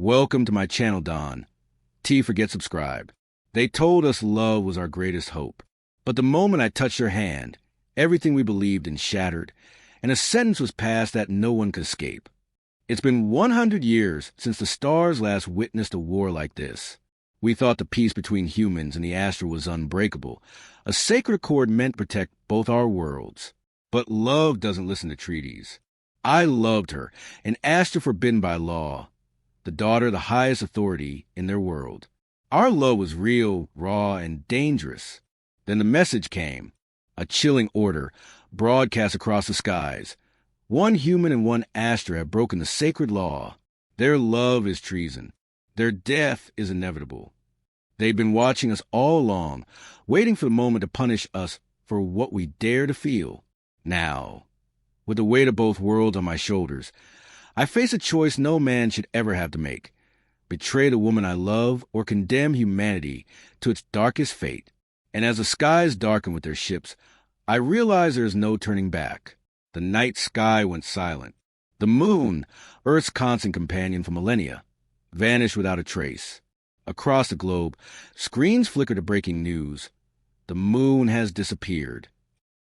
Welcome to my channel, Don. T, forget subscribe. They told us love was our greatest hope. But the moment I touched her hand, everything we believed in shattered, and a sentence was passed that no one could escape. It's been 100 years since the stars last witnessed a war like this. We thought the peace between humans and the astral was unbreakable. A sacred accord meant to protect both our worlds. But love doesn't listen to treaties. I loved her, an astral forbidden by law, the daughter of the highest authority in their world. Our love was real, raw, and dangerous. Then the message came, a chilling order, broadcast across the skies. One human and one astral have broken the sacred law. Their love is treason. Their death is inevitable. They've been watching us all along, waiting for the moment to punish us for what we dare to feel. Now, with the weight of both worlds on my shoulders, I face a choice no man should ever have to make. Betray the woman I love or condemn humanity to its darkest fate. And as the skies darken with their ships, I realize there is no turning back. The night sky went silent. The moon, Earth's constant companion for millennia, vanished without a trace. Across the globe, screens flickered to breaking news. The moon has disappeared.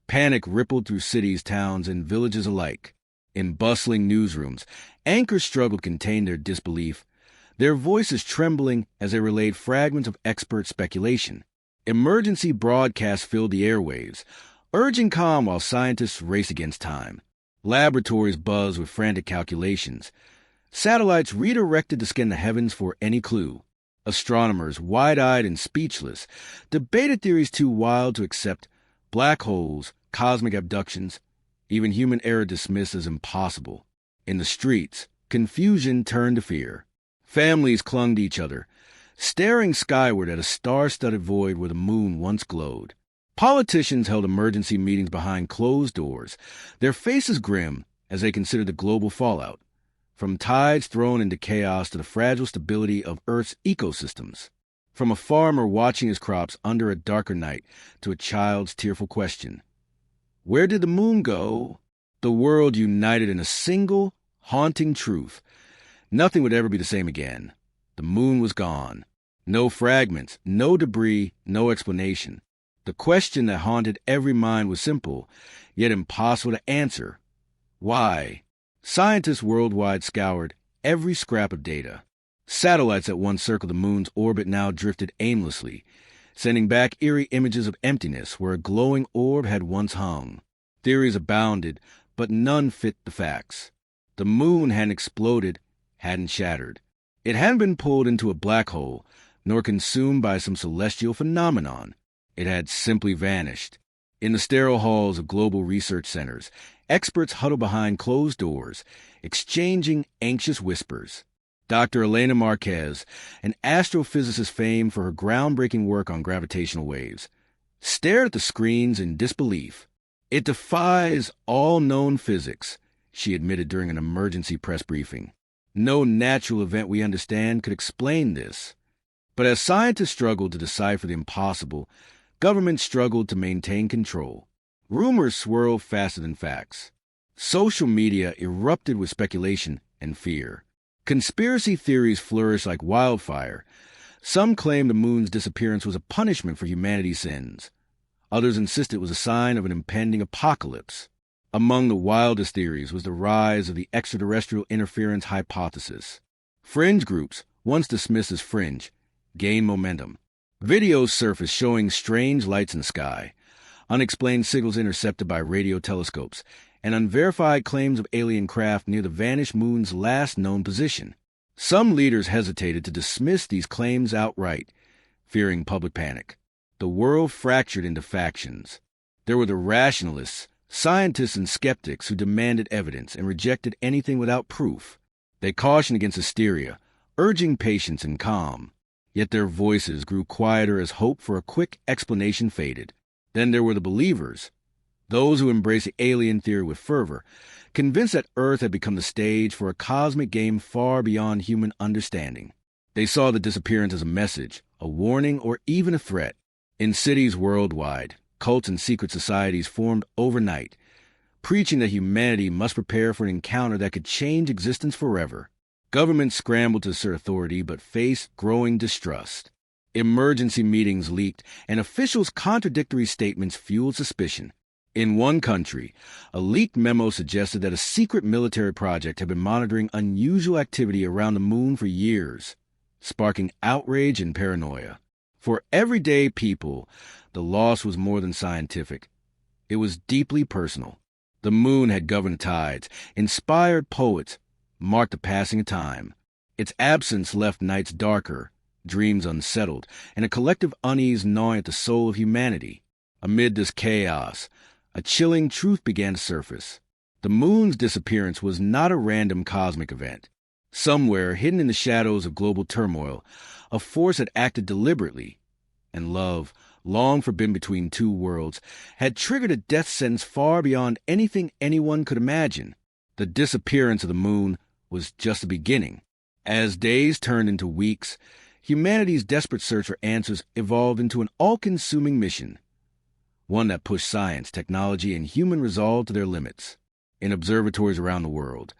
Panic rippled through cities, towns, and villages alike. In bustling newsrooms, anchors struggled to contain their disbelief, their voices trembling as they relayed fragments of expert speculation. Emergency broadcasts filled the airwaves, urging calm while scientists race against time. Laboratories buzzed with frantic calculations. Satellites redirected to scan the heavens for any clue. Astronomers, wide-eyed and speechless, debated theories too wild to accept: black holes, cosmic abductions, even human error dismissed as impossible. In the streets, confusion turned to fear. Families clung to each other, staring skyward at a star-studded void where the moon once glowed. Politicians held emergency meetings behind closed doors, their faces grim as they considered the global fallout, from tides thrown into chaos to the fragile stability of Earth's ecosystems. From a farmer watching his crops under a darker night to a child's tearful question, "Where did the moon go?" The world united in a single, haunting truth. Nothing would ever be the same again. The moon was gone. No fragments, no debris, no explanation. The question that haunted every mind was simple, yet impossible to answer. Why? Scientists worldwide scoured every scrap of data. Satellites that once circled the moon's orbit now drifted aimlessly, sending back eerie images of emptiness where a glowing orb had once hung. Theories abounded, but none fit the facts. The moon hadn't exploded, hadn't shattered. It hadn't been pulled into a black hole, nor consumed by some celestial phenomenon. It had simply vanished. In the sterile halls of global research centers, experts huddled behind closed doors, exchanging anxious whispers. Dr. Elena Marquez, an astrophysicist famed for her groundbreaking work on gravitational waves, stared at the screens in disbelief. "It defies all known physics," she admitted during an emergency press briefing. "No natural event we understand could explain this." But as scientists struggled to decipher the impossible, governments struggled to maintain control. Rumors swirled faster than facts. Social media erupted with speculation and fear. Conspiracy theories flourished like wildfire. Some claimed the moon's disappearance was a punishment for humanity's sins. Others insisted it was a sign of an impending apocalypse. Among the wildest theories was the rise of the extraterrestrial interference hypothesis. Fringe groups, once dismissed as fringe, gained momentum. Videos surfaced showing strange lights in the sky, unexplained signals intercepted by radio telescopes, and unverified claims of alien craft near the vanished moon's last known position. Some leaders hesitated to dismiss these claims outright, fearing public panic. The world fractured into factions. There were the rationalists, scientists and skeptics who demanded evidence and rejected anything without proof. They cautioned against hysteria, urging patience and calm. Yet their voices grew quieter as hope for a quick explanation faded. Then there were the believers, those who embraced the alien theory with fervor, convinced that Earth had become the stage for a cosmic game far beyond human understanding. They saw the disappearance as a message, a warning, or even a threat. In cities worldwide, cults and secret societies formed overnight, preaching that humanity must prepare for an encounter that could change existence forever. Governments scrambled to assert authority but faced growing distrust. Emergency meetings leaked, and officials' contradictory statements fueled suspicion. In one country, a leaked memo suggested that a secret military project had been monitoring unusual activity around the moon for years, sparking outrage and paranoia. For everyday people, the loss was more than scientific. It was deeply personal. The moon had governed tides, inspired poets, marked the passing of time. Its absence left nights darker, dreams unsettled, and a collective unease gnawing at the soul of humanity. Amid this chaos, a chilling truth began to surface. The moon's disappearance was not a random cosmic event. Somewhere, hidden in the shadows of global turmoil, a force had acted deliberately, and love, long forbidden between two worlds, had triggered a death sentence far beyond anything anyone could imagine. The disappearance of the moon was just the beginning. As days turned into weeks, humanity's desperate search for answers evolved into an all-consuming mission, one that pushed science, technology, and human resolve to their limits. In observatories around the world,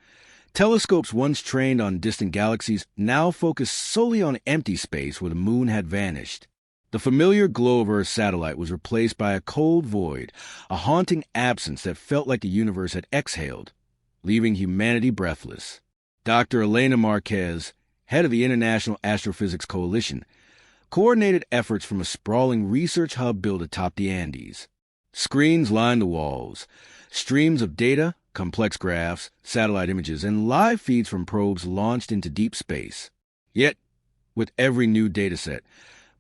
telescopes once trained on distant galaxies now focused solely on empty space where the moon had vanished. The familiar glow of Earth's satellite was replaced by a cold void, a haunting absence that felt like the universe had exhaled, leaving humanity breathless. Dr. Elena Marquez, head of the International Astrophysics Coalition, coordinated efforts from a sprawling research hub built atop the Andes. Screens lined the walls. Streams of data, complex graphs, satellite images, and live feeds from probes launched into deep space. Yet, with every new dataset,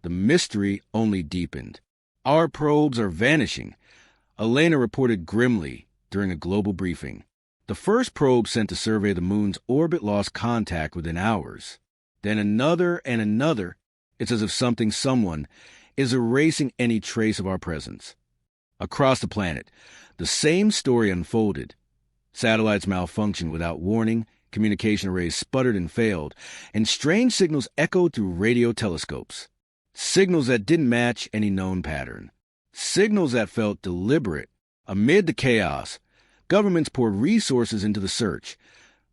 the mystery only deepened. "Our probes are vanishing," Elena reported grimly during a global briefing. The first probe sent to survey the moon's orbit lost contact within hours. Then another and another. It's as if someone, is erasing any trace of our presence. Across the planet, the same story unfolded. Satellites malfunctioned without warning, communication arrays sputtered and failed, and strange signals echoed through radio telescopes. Signals that didn't match any known pattern. Signals that felt deliberate. Amid the chaos, governments poured resources into the search,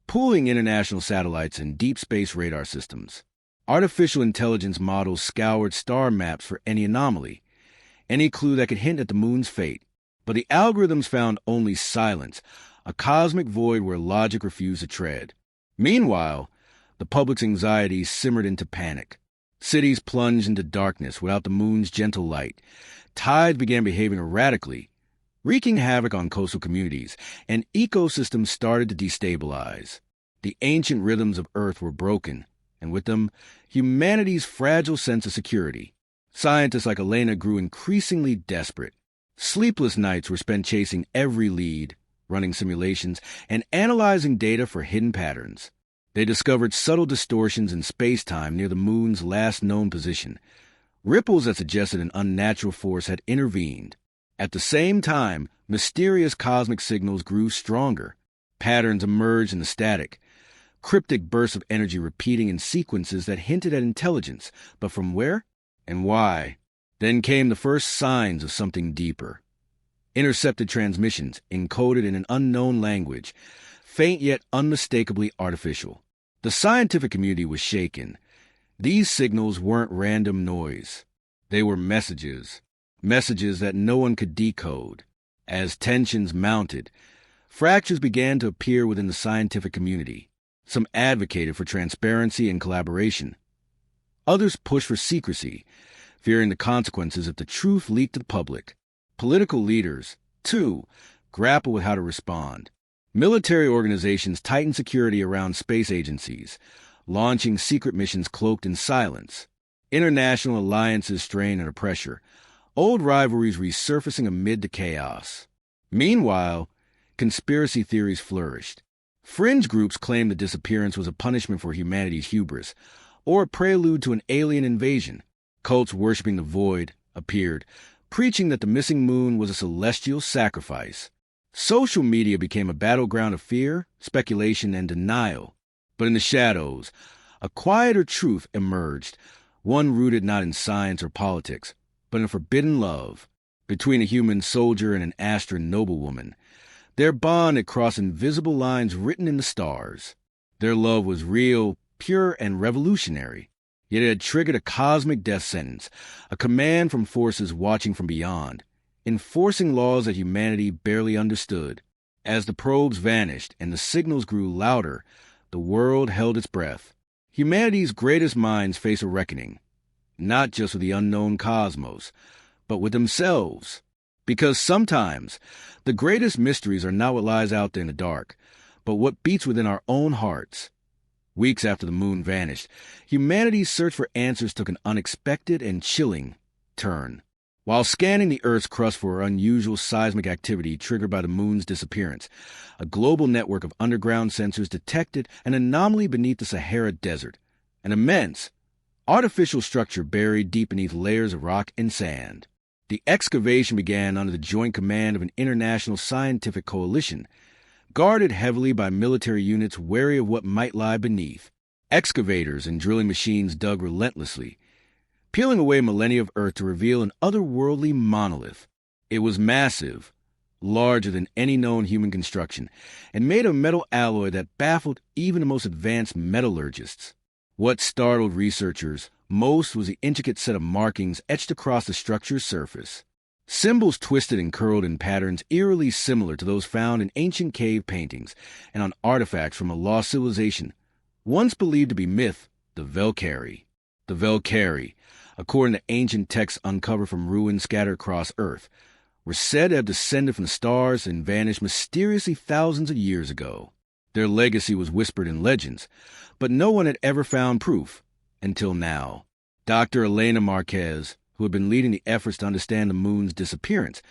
pooling international satellites and deep space radar systems. Artificial intelligence models scoured star maps for any anomaly, any clue that could hint at the moon's fate. But the algorithms found only silence, a cosmic void where logic refused to tread. Meanwhile, the public's anxieties simmered into panic. Cities plunged into darkness without the moon's gentle light. Tides began behaving erratically, wreaking havoc on coastal communities, and ecosystems started to destabilize. The ancient rhythms of Earth were broken, and with them, humanity's fragile sense of security. Scientists like Elena grew increasingly desperate. Sleepless nights were spent chasing every lead, running simulations, and analyzing data for hidden patterns. They discovered subtle distortions in space-time near the moon's last known position, ripples that suggested an unnatural force had intervened. At the same time, mysterious cosmic signals grew stronger. Patterns emerged in the static, cryptic bursts of energy repeating in sequences that hinted at intelligence, but from where and why? Then came the first signs of something deeper. Intercepted transmissions, encoded in an unknown language, faint yet unmistakably artificial. The scientific community was shaken. These signals weren't random noise. They were messages that no one could decode. As tensions mounted, fractures began to appear within the scientific community. Some advocated for transparency and collaboration. Others pushed for secrecy, fearing the consequences if the truth leaked to the public. Political leaders, too, grappled with how to respond. Military organizations tightened security around space agencies, launching secret missions cloaked in silence. International alliances strained under pressure, old rivalries resurfacing amid the chaos. Meanwhile, conspiracy theories flourished. Fringe groups claimed the disappearance was a punishment for humanity's hubris, or a prelude to an alien invasion. Cults worshipping the void appeared, preaching that the missing moon was a celestial sacrifice. Social media became a battleground of fear, speculation, and denial. But in the shadows, a quieter truth emerged, one rooted not in science or politics, but in forbidden love. Between a human soldier and an astral noblewoman, their bond had crossed invisible lines written in the stars. Their love was real, pure, and revolutionary. Yet it had triggered a cosmic death sentence, a command from forces watching from beyond, enforcing laws that humanity barely understood. As the probes vanished and the signals grew louder, the world held its breath. Humanity's greatest minds face a reckoning, not just with the unknown cosmos, but with themselves. Because sometimes the greatest mysteries are not what lies out there in the dark, but what beats within our own hearts. Weeks after the moon vanished, humanity's search for answers took an unexpected and chilling turn. While scanning the Earth's crust for unusual seismic activity triggered by the moon's disappearance, a global network of underground sensors detected an anomaly beneath the Sahara Desert, an immense, artificial structure buried deep beneath layers of rock and sand. The excavation began under the joint command of an international scientific coalition, guarded heavily by military units wary of what might lie beneath. Excavators and drilling machines dug relentlessly, peeling away millennia of Earth to reveal an otherworldly monolith. It was massive, larger than any known human construction, and made of metal alloy that baffled even the most advanced metallurgists. What startled researchers most was the intricate set of markings etched across the structure's surface. Symbols twisted and curled in patterns eerily similar to those found in ancient cave paintings and on artifacts from a lost civilization, once believed to be myth, the Valkyrie. The Valkyrie, according to ancient texts uncovered from ruins scattered across Earth, were said to have descended from the stars and vanished mysteriously thousands of years ago. Their legacy was whispered in legends, but no one had ever found proof, until now. Dr. Elena Marquez, who had been leading the efforts to understand the moon's disappearance,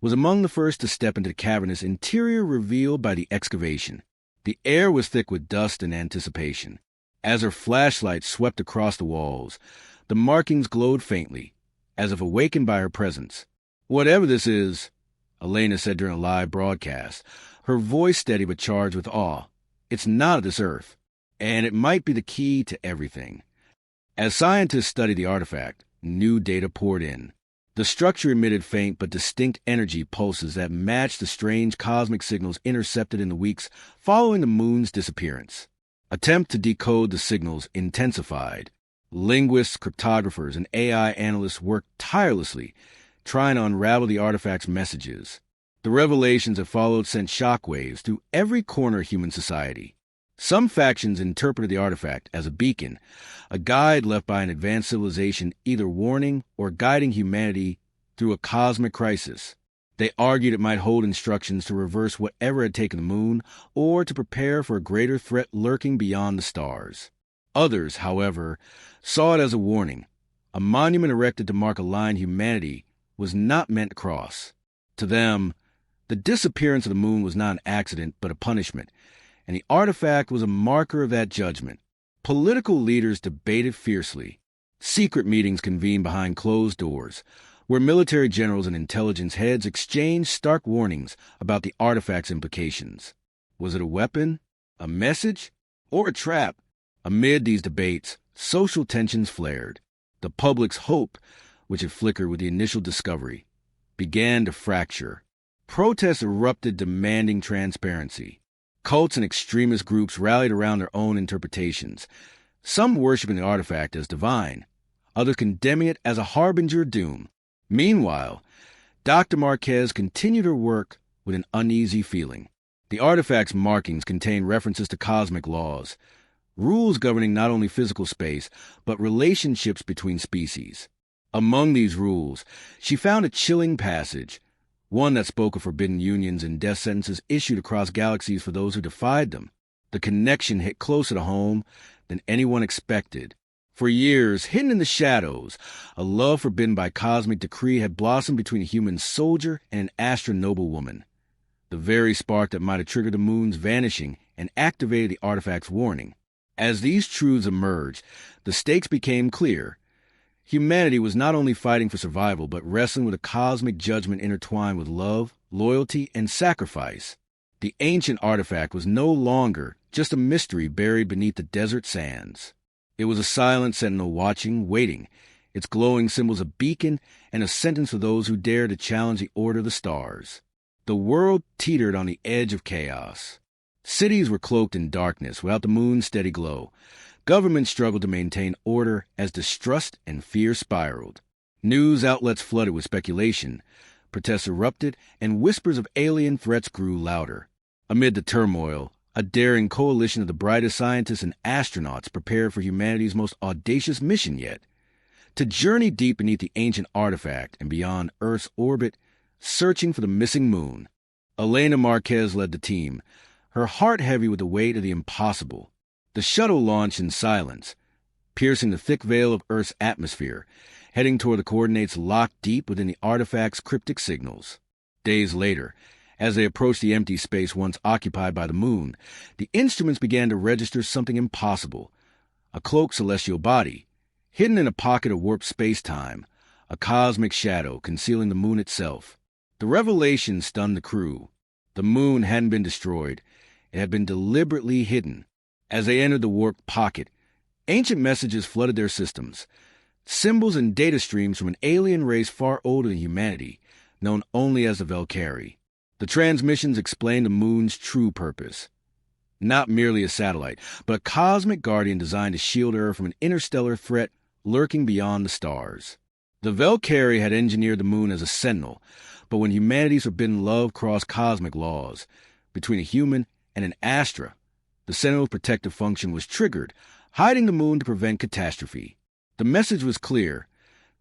was among the first to step into the cavernous interior revealed by the excavation. The air was thick with dust and anticipation. As her flashlight swept across the walls, the markings glowed faintly, as if awakened by her presence. "Whatever this is," Elena said during a live broadcast, her voice steady but charged with awe, "it's not of this Earth, and it might be the key to everything." As scientists studied the artifact, new data poured in. The structure emitted faint but distinct energy pulses that matched the strange cosmic signals intercepted in the weeks following the moon's disappearance. Attempts to decode the signals intensified. Linguists, cryptographers, and AI analysts worked tirelessly, trying to unravel the artifact's messages. The revelations that followed sent shockwaves through every corner of human society. Some factions interpreted the artifact as a beacon, a guide left by an advanced civilization either warning or guiding humanity through a cosmic crisis. They argued it might hold instructions to reverse whatever had taken the moon or to prepare for a greater threat lurking beyond the stars. Others, however, saw it as a warning, a monument erected to mark a line humanity was not meant to cross. To them, the disappearance of the moon was not an accident but a punishment, and the artifact was a marker of that judgment. Political leaders debated fiercely. Secret meetings convened behind closed doors, where military generals and intelligence heads exchanged stark warnings about the artifact's implications. Was it a weapon, a message, or a trap? Amid these debates, social tensions flared. The public's hope, which had flickered with the initial discovery, began to fracture. Protests erupted demanding transparency. Cults and extremist groups rallied around their own interpretations, some worshiping the artifact as divine, others condemning it as a harbinger of doom. Meanwhile, Dr. Marquez continued her work with an uneasy feeling. The artifact's markings contained references to cosmic laws, rules governing not only physical space, but relationships between species. Among these rules, she found a chilling passage, one that spoke of forbidden unions and death sentences issued across galaxies for those who defied them. The connection hit closer to home than anyone expected. For years, hidden in the shadows, a love forbidden by cosmic decree had blossomed between a human soldier and an astronoble woman, the very spark that might have triggered the moon's vanishing and activated the artifact's warning. As these truths emerged, the stakes became clear. Humanity was not only fighting for survival, but wrestling with a cosmic judgment intertwined with love, loyalty, and sacrifice. The ancient artifact was no longer just a mystery buried beneath the desert sands. It was a silent sentinel watching, waiting, its glowing symbols a beacon and a sentence for those who dared to challenge the order of the stars. The world teetered on the edge of chaos. Cities were cloaked in darkness without the moon's steady glow. Governments struggled to maintain order as distrust and fear spiraled. News outlets flooded with speculation. Protests erupted, and whispers of alien threats grew louder. Amid the turmoil, a daring coalition of the brightest scientists and astronauts prepared for humanity's most audacious mission yet. To journey deep beneath the ancient artifact and beyond Earth's orbit, searching for the missing moon. Elena Marquez led the team, her heart heavy with the weight of the impossible. The shuttle launched in silence, piercing the thick veil of Earth's atmosphere, heading toward the coordinates locked deep within the artifact's cryptic signals. Days later, as they approached the empty space once occupied by the moon, the instruments began to register something impossible. A cloaked celestial body, hidden in a pocket of warped space-time, a cosmic shadow concealing the moon itself. The revelation stunned the crew. The moon hadn't been destroyed. It had been deliberately hidden. As they entered the warped pocket, ancient messages flooded their systems. Symbols and data streams from an alien race far older than humanity, known only as the Valkyrie. The transmissions explained the moon's true purpose. Not merely a satellite, but a cosmic guardian designed to shield Earth from an interstellar threat lurking beyond the stars. The Valkyrie had engineered the moon as a sentinel, but when humanity's forbidden love crossed cosmic laws, between a human and an Astra, the sentinel's protective function was triggered, hiding the moon to prevent catastrophe. The message was clear.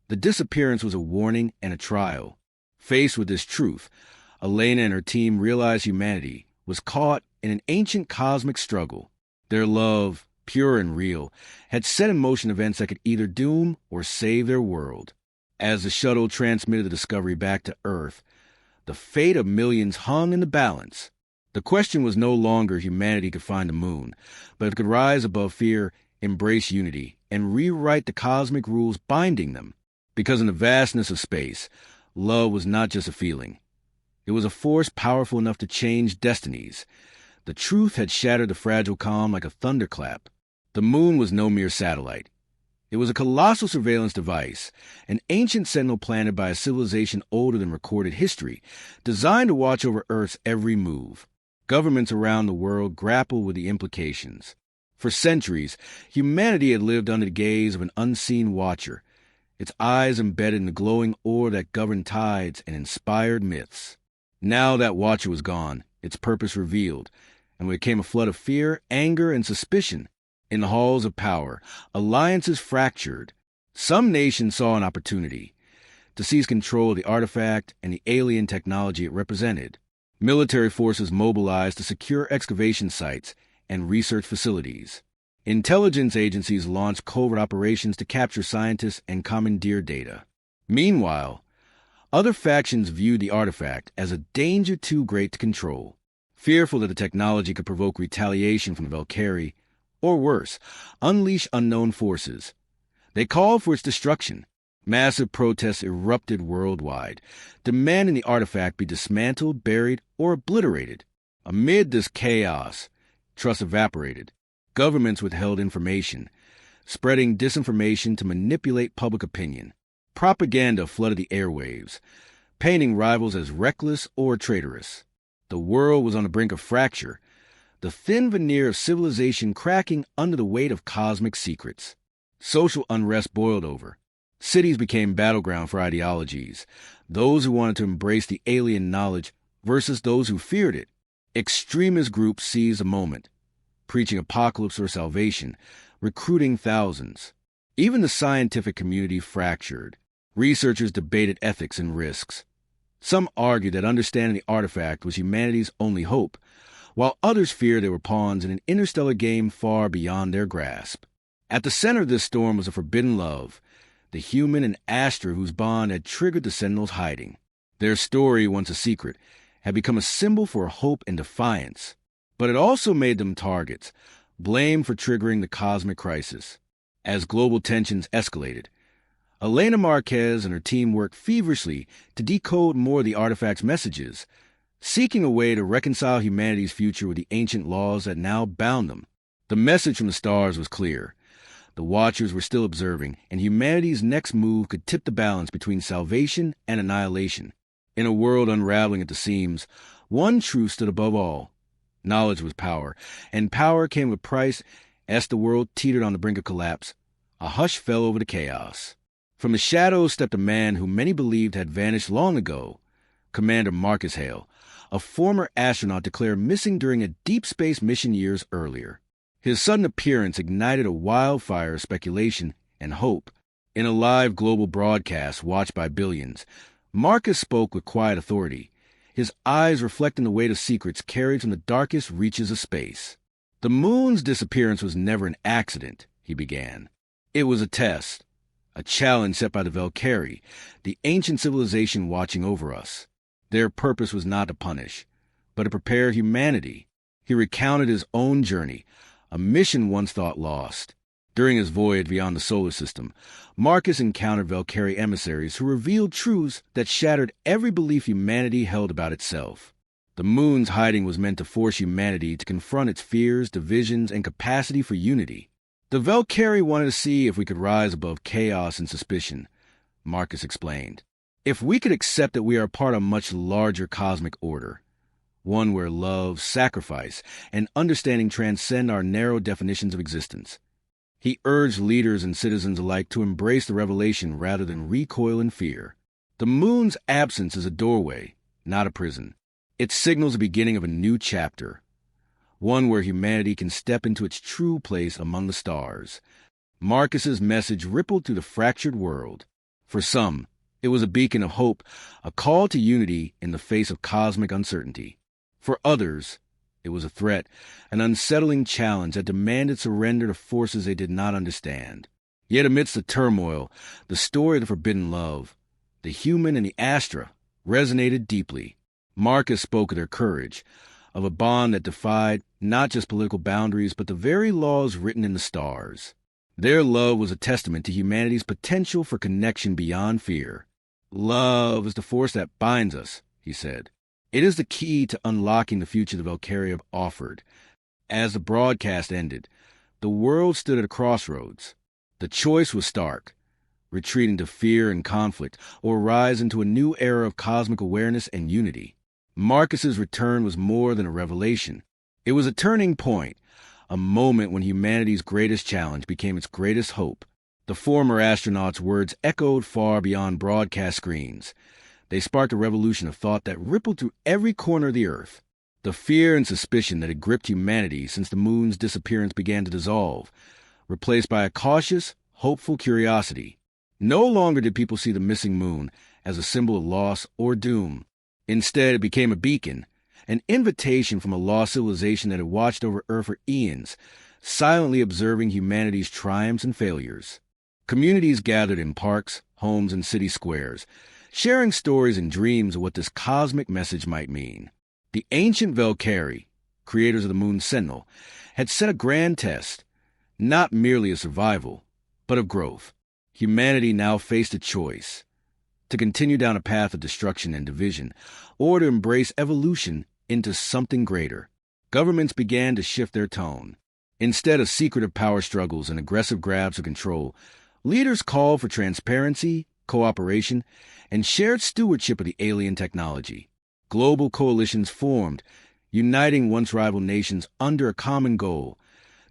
The disappearance was a warning and a trial. Faced with this truth, Elena and her team realized humanity was caught in an ancient cosmic struggle. Their love, pure and real, had set in motion events that could either doom or save their world. As the shuttle transmitted the discovery back to Earth, the fate of millions hung in the balance. The question was no longer if humanity could find the moon, but if it could rise above fear, embrace unity, and rewrite the cosmic rules binding them. Because in the vastness of space, love was not just a feeling. It was a force powerful enough to change destinies. The truth had shattered the fragile calm like a thunderclap. The moon was no mere satellite. It was a colossal surveillance device, an ancient sentinel planted by a civilization older than recorded history, designed to watch over Earth's every move. Governments around the world grappled with the implications. For centuries, humanity had lived under the gaze of an unseen watcher, its eyes embedded in the glowing ore that governed tides and inspired myths. Now that watcher was gone, its purpose revealed, and there came a flood of fear, anger, and suspicion. In the halls of power, alliances fractured. Some nations saw an opportunity to seize control of the artifact and the alien technology it represented. Military forces mobilized to secure excavation sites and research facilities. Intelligence agencies launched covert operations to capture scientists and commandeer data. Meanwhile, other factions viewed the artifact as a danger too great to control, fearful that the technology could provoke retaliation from the Valkyrie, or worse, unleash unknown forces. They called for its destruction. Massive protests erupted worldwide, demanding the artifact be dismantled, buried, or obliterated. Amid this chaos, trust evaporated. Governments withheld information, spreading disinformation to manipulate public opinion. Propaganda flooded the airwaves, painting rivals as reckless or traitorous. The world was on the brink of fracture, the thin veneer of civilization cracking under the weight of cosmic secrets. Social unrest boiled over. Cities became battleground for ideologies, those who wanted to embrace the alien knowledge versus those who feared it. Extremist groups seized the moment, preaching apocalypse or salvation, recruiting thousands. Even the scientific community fractured. Researchers debated ethics and risks. Some argued that understanding the artifact was humanity's only hope, while others feared they were pawns in an interstellar game far beyond their grasp. At the center of this storm was a forbidden love, the human and Astra whose bond had triggered the Sentinel's hiding. Their story, once a secret, had become a symbol for hope and defiance. But it also made them targets, blamed for triggering the cosmic crisis. As global tensions escalated, Elena Marquez and her team worked feverishly to decode more of the artifact's messages, seeking a way to reconcile humanity's future with the ancient laws that now bound them. The message from the stars was clear. The Watchers were still observing, and humanity's next move could tip the balance between salvation and annihilation. In a world unraveling at the seams, one truth stood above all. Knowledge was power, and power came with a price. As the world teetered on the brink of collapse, a hush fell over the chaos. From the shadows stepped a man who many believed had vanished long ago, Commander Marcus Hale, a former astronaut declared missing during a deep space mission years earlier. His sudden appearance ignited a wildfire of speculation and hope. In a live global broadcast watched by billions, Marcus spoke with quiet authority, his eyes reflecting the weight of secrets carried from the darkest reaches of space. The moon's disappearance was never an accident, he began. It was a test, a challenge set by the Valkyrie, the ancient civilization watching over us. Their purpose was not to punish, but to prepare humanity. He recounted his own journey, a mission once thought lost. During his voyage beyond the solar system, Marcus encountered Valkyrie emissaries who revealed truths that shattered every belief humanity held about itself. The moon's hiding was meant to force humanity to confront its fears, divisions, and capacity for unity. The Valkyrie wanted to see if we could rise above chaos and suspicion, Marcus explained. If we could accept that we are part of a much larger cosmic order, one where love, sacrifice, and understanding transcend our narrow definitions of existence. He urged leaders and citizens alike to embrace the revelation rather than recoil in fear. The moon's absence is a doorway, not a prison. It signals the beginning of a new chapter, one where humanity can step into its true place among the stars. Marcus's message rippled through the fractured world. For some, it was a beacon of hope, a call to unity in the face of cosmic uncertainty. For others, it was a threat, an unsettling challenge that demanded surrender to forces they did not understand. Yet amidst the turmoil, the story of the forbidden love, the human and the Astra, resonated deeply. Marcus spoke of their courage, of a bond that defied not just political boundaries but the very laws written in the stars. Their love was a testament to humanity's potential for connection beyond fear. Love is the force that binds us, he said. It is the key to unlocking the future the Valkyrie offered. As the broadcast ended, the world stood at a crossroads. The choice was stark: retreat into fear and conflict, or rise into a new era of cosmic awareness and unity. Marcus's return was more than a revelation. It was a turning point, a moment when humanity's greatest challenge became its greatest hope. The former astronaut's words echoed far beyond broadcast screens. They sparked a revolution of thought that rippled through every corner of the Earth. The fear and suspicion that had gripped humanity since the moon's disappearance began to dissolve, replaced by a cautious, hopeful curiosity. No longer did people see the missing moon as a symbol of loss or doom. Instead, it became a beacon, an invitation from a lost civilization that had watched over Earth for eons, silently observing humanity's triumphs and failures. Communities gathered in parks, homes, and city squares, sharing stories and dreams of what this cosmic message might mean. The ancient Valkyrie, creators of the Moon's Sentinel, had set a grand test, not merely of survival, but of growth. Humanity now faced a choice: to continue down a path of destruction and division, or to embrace evolution into something greater. Governments began to shift their tone. Instead of secretive power struggles and aggressive grabs of control, leaders called for transparency, cooperation, and shared stewardship of the alien technology. Global coalitions formed, uniting once rival nations under a common goal: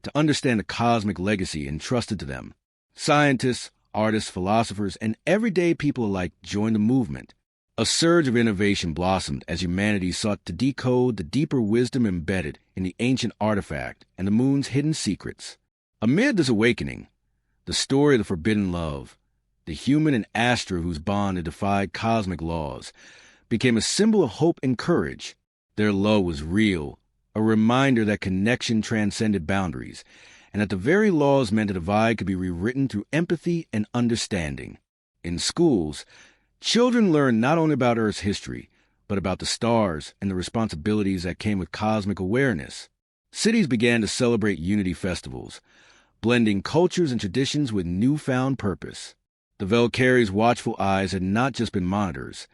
to understand the cosmic legacy entrusted to them. Scientists, artists, philosophers, and everyday people alike joined the movement. A surge of innovation blossomed as humanity sought to decode the deeper wisdom embedded in the ancient artifact and the moon's hidden secrets. Amid this awakening, the story of the forbidden love, the human and Astra whose bond had defied cosmic laws, became a symbol of hope and courage. Their love was real, a reminder that connection transcended boundaries, and that the very laws meant to divide could be rewritten through empathy and understanding. In schools, children learned not only about Earth's history, but about the stars and the responsibilities that came with cosmic awareness. Cities began to celebrate unity festivals, blending cultures and traditions with newfound purpose. The Valkyrie's watchful eyes had not just been monitors.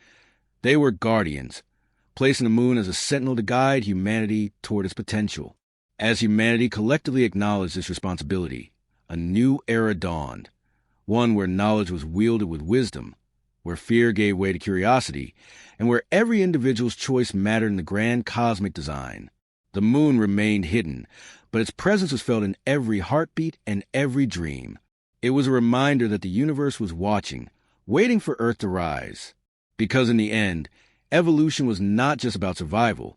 They were guardians, placing the moon as a sentinel to guide humanity toward its potential. As humanity collectively acknowledged this responsibility, a new era dawned, one where knowledge was wielded with wisdom, where fear gave way to curiosity, and where every individual's choice mattered in the grand cosmic design. The moon remained hidden, but its presence was felt in every heartbeat and every dream. It was a reminder that the universe was watching, waiting for Earth to rise. Because in the end, evolution was not just about survival.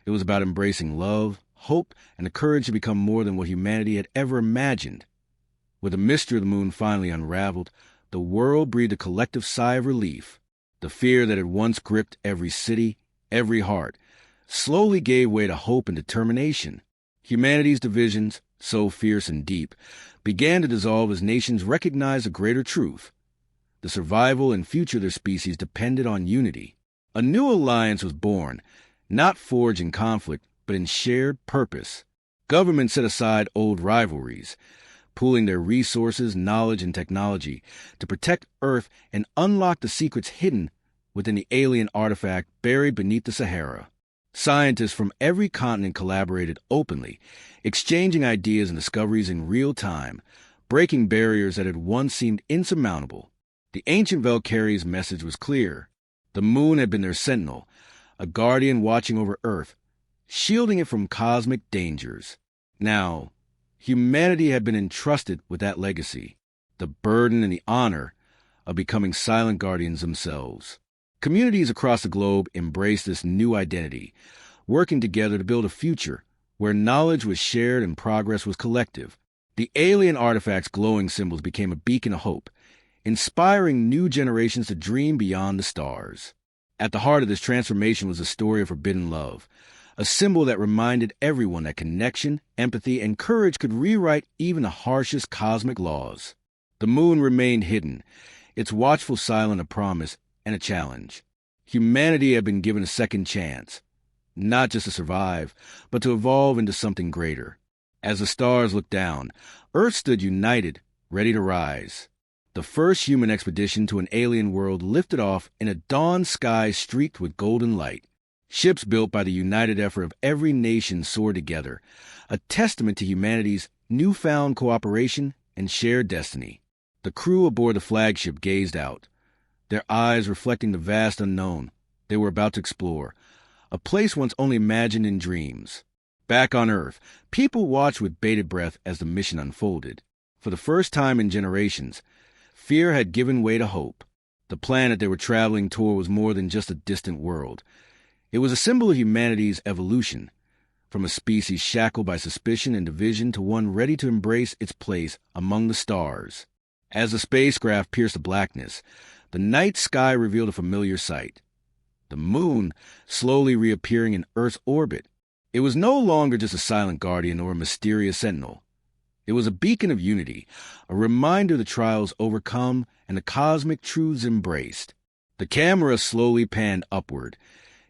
It was about embracing love, hope, and the courage to become more than what humanity had ever imagined. With the mystery of the moon finally unraveled, the world breathed a collective sigh of relief. The fear that had once gripped every city, every heart, slowly gave way to hope and determination. Humanity's divisions, so fierce and deep, began to dissolve as nations recognized a greater truth. The survival and future of their species depended on unity. A new alliance was born, not forged in conflict, but in shared purpose. Governments set aside old rivalries, pooling their resources, knowledge, and technology to protect Earth and unlock the secrets hidden within the alien artifact buried beneath the Sahara. Scientists from every continent collaborated openly, exchanging ideas and discoveries in real time, breaking barriers that had once seemed insurmountable. The ancient Valkyrie's message was clear. The moon had been their sentinel, a guardian watching over Earth, shielding it from cosmic dangers. Now, humanity had been entrusted with that legacy, the burden and the honor of becoming silent guardians themselves. Communities across the globe embraced this new identity, working together to build a future where knowledge was shared and progress was collective. The alien artifact's glowing symbols became a beacon of hope, inspiring new generations to dream beyond the stars. At the heart of this transformation was a story of forbidden love, a symbol that reminded everyone that connection, empathy, and courage could rewrite even the harshest cosmic laws. The moon remained hidden, its watchful silence a promise and a challenge. Humanity had been given a second chance, not just to survive, but to evolve into something greater. As the stars looked down, Earth stood united, ready to rise. The first human expedition to an alien world lifted off in a dawn sky streaked with golden light. Ships built by the united effort of every nation soared together, a testament to humanity's newfound cooperation and shared destiny. The crew aboard the flagship gazed out, their eyes reflecting the vast unknown they were about to explore, a place once only imagined in dreams. Back on Earth, people watched with bated breath as the mission unfolded. For the first time in generations, fear had given way to hope. The planet they were traveling toward was more than just a distant world. It was a symbol of humanity's evolution, from a species shackled by suspicion and division to one ready to embrace its place among the stars. As the spacecraft pierced the blackness, the night sky revealed a familiar sight. The moon slowly reappearing in Earth's orbit. It was no longer just a silent guardian or a mysterious sentinel. It was a beacon of unity, a reminder of the trials overcome and the cosmic truths embraced. The camera slowly panned upward,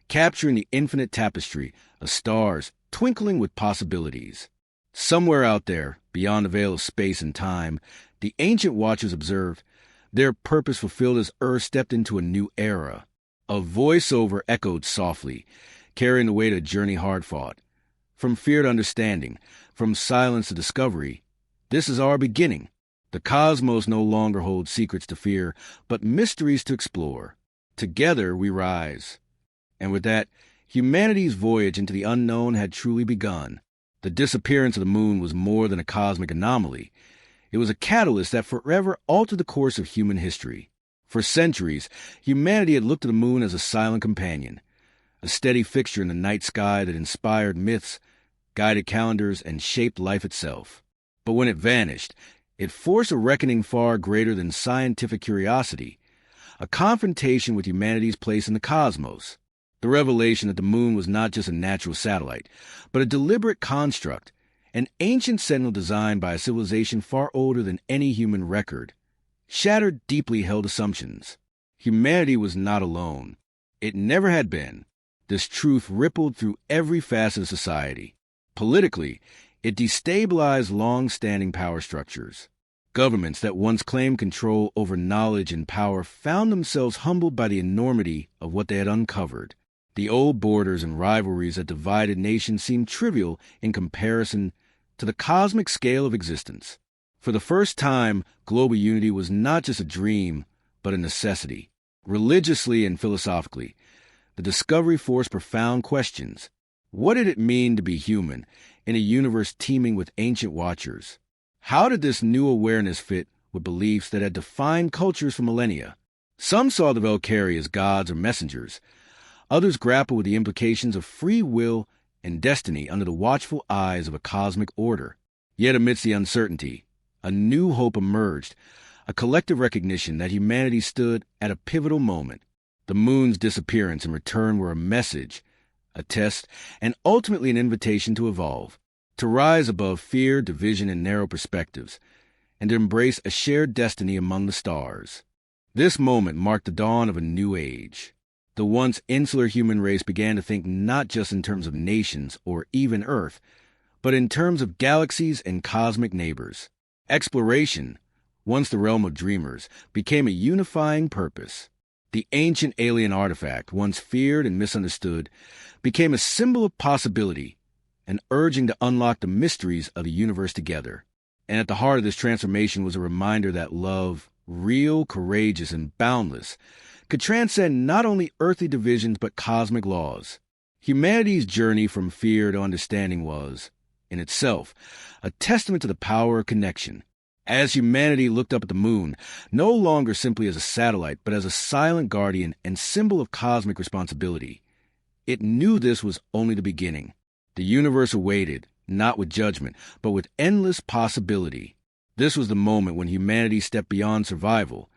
capturing the infinite tapestry of stars twinkling with possibilities. Somewhere out there, beyond the veil of space and time, the ancient watchers observed, their purpose fulfilled as Earth stepped into a new era. A voiceover echoed softly, carrying the weight of a journey hard fought. From fear to understanding, from silence to discovery, this is our beginning. The cosmos no longer holds secrets to fear, but mysteries to explore. Together we rise. And with that, humanity's voyage into the unknown had truly begun. The disappearance of the moon was more than a cosmic anomaly. It was a catalyst that forever altered the course of human history. For centuries, humanity had looked to the moon as a silent companion, a steady fixture in the night sky that inspired myths, guided calendars, and shaped life itself. But when it vanished, it forced a reckoning far greater than scientific curiosity, a confrontation with humanity's place in the cosmos. The revelation that the moon was not just a natural satellite, but a deliberate construct, an ancient sentinel designed by a civilization far older than any human record, shattered deeply held assumptions. Humanity was not alone. It never had been. This truth rippled through every facet of society. Politically, it destabilized long-standing power structures. Governments that once claimed control over knowledge and power found themselves humbled by the enormity of what they had uncovered. The old borders and rivalries that divided nations seemed trivial in comparison to the cosmic scale of existence. For the first time, global unity was not just a dream, but a necessity. Religiously and philosophically, the discovery forced profound questions. What did it mean to be human in a universe teeming with ancient watchers? How did this new awareness fit with beliefs that had defined cultures for millennia? Some saw the Valkyrie as gods or messengers. Others grappled with the implications of free will and destiny under the watchful eyes of a cosmic order. Yet amidst the uncertainty, a new hope emerged, a collective recognition that humanity stood at a pivotal moment. The moon's disappearance and return were a message, a test, and ultimately an invitation to evolve, to rise above fear, division, and narrow perspectives, and to embrace a shared destiny among the stars. This moment marked the dawn of a new age. The once insular human race began to think not just in terms of nations or even Earth, but in terms of galaxies and cosmic neighbors. Exploration, once the realm of dreamers, became a unifying purpose. The ancient alien artifact, once feared and misunderstood, became a symbol of possibility, an urging to unlock the mysteries of the universe together. And at the heart of this transformation was a reminder that love, real, courageous, and boundless, could transcend not only earthly divisions but cosmic laws. Humanity's journey from fear to understanding was, in itself, a testament to the power of connection. As humanity looked up at the moon, no longer simply as a satellite, but as a silent guardian and symbol of cosmic responsibility, it knew this was only the beginning. The universe awaited, not with judgment, but with endless possibility. This was the moment when humanity stepped beyond survival,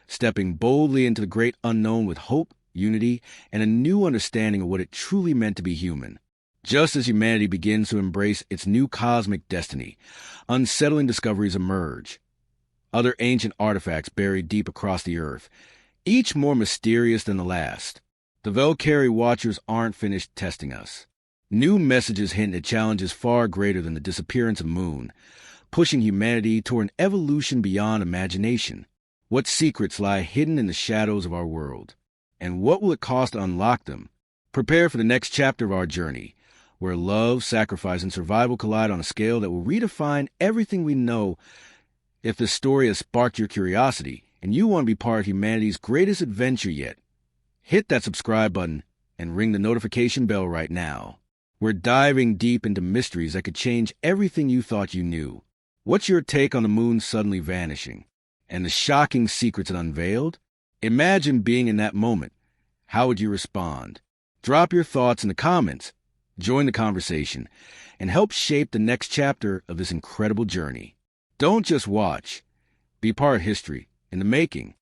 stepping boldly into the great unknown with hope, unity, and a new understanding of what it truly meant to be human. Just as humanity begins to embrace its new cosmic destiny, unsettling discoveries emerge. Other ancient artifacts buried deep across the earth, each more mysterious than the last. The Valkyrie Watchers aren't finished testing us. New messages hint at challenges far greater than the disappearance of Moon, pushing humanity toward an evolution beyond imagination. What secrets lie hidden in the shadows of our world? And what will it cost to unlock them? Prepare for the next chapter of our journey, where love, sacrifice, and survival collide on a scale that will redefine everything we know. If this story has sparked your curiosity, and you want to be part of humanity's greatest adventure yet, hit that subscribe button and ring the notification bell right now. We're diving deep into mysteries that could change everything you thought you knew. What's your take on the moon suddenly vanishing? And the shocking secrets it unveiled? Imagine being in that moment. How would you respond? Drop your thoughts in the comments, join the conversation, and help shape the next chapter of this incredible journey. Don't just watch. Be part of history in the making.